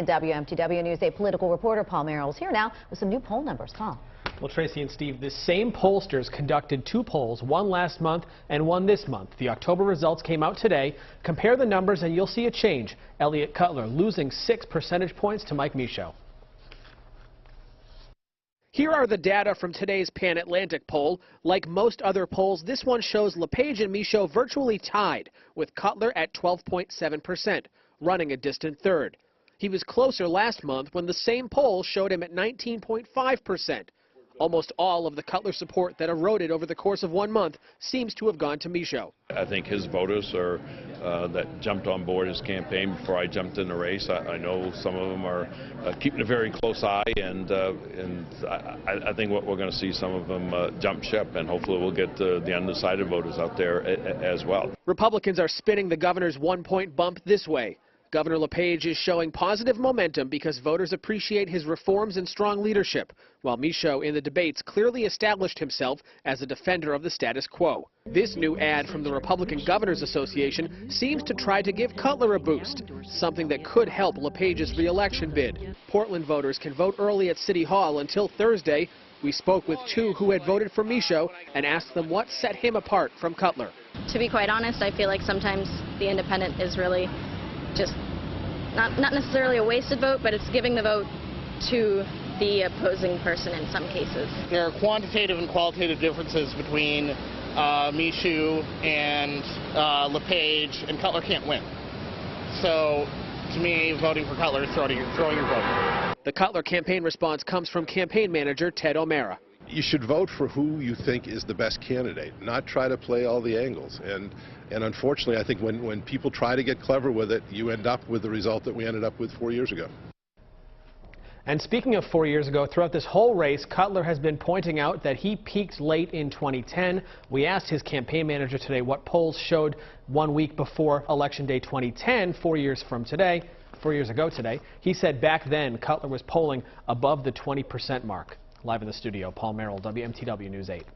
and WMTW News 8 political reporter Paul Merrill is here now with some new poll numbers. Paul. Well, Tracy and Steve, the same pollsters conducted two polls, one last month and one this month. The October results came out today. Compare the numbers and you'll see a change. Elliot Cutler losing 6 percentage points to Mike Michaud. Here are the data from today's Pan Atlantic poll. Like most other polls, this one shows LePage and Michaud virtually tied, with Cutler at 12.7%, running a distant third. He was closer last month when the same poll showed him at 19.5%. Almost all of the Cutler support that eroded over the course of 1 month seems to have gone to Michaud. I think his voters are that jumped on board his campaign before I jumped in the race. I know some of them are keeping a very close eye, and I think what we're going to see some of them jump ship, and hopefully we'll get the undecided voters out there as well. Republicans are spinning the governor's 1-point bump this way. Governor LePage is showing positive momentum because voters appreciate his reforms and strong leadership, while Michaud in the debates clearly established himself as a defender of the status quo. This new ad from the Republican Governors Association seems to try to give Cutler a boost, something that could help LePage's re-election bid. Portland voters can vote early at City Hall until Thursday. We spoke with two who had voted for Michaud and asked them what set him apart from Cutler. To be quite honest, I feel like sometimes the independent is really just not necessarily a wasted vote, but it's giving the vote to the opposing person in some cases. There are quantitative and qualitative differences between Michaud and LePage, and Cutler can't win. So, to me, voting for Cutler is throwing your vote. The Cutler campaign response comes from campaign manager Ted O'Mara. You should vote for who you think is the best candidate, not try to play all the angles. And unfortunately, I think when people try to get clever with it, you end up with the result that we ended up with 4 years ago. And speaking of 4 years ago, throughout this whole race, Cutler has been pointing out that he peaked late in 2010. We asked his campaign manager today what polls showed 1 week before Election Day 2010, 4 years ago today. He said back then Cutler was polling above the 20% mark. Live in the studio, Paul Merrill, WMTW News 8.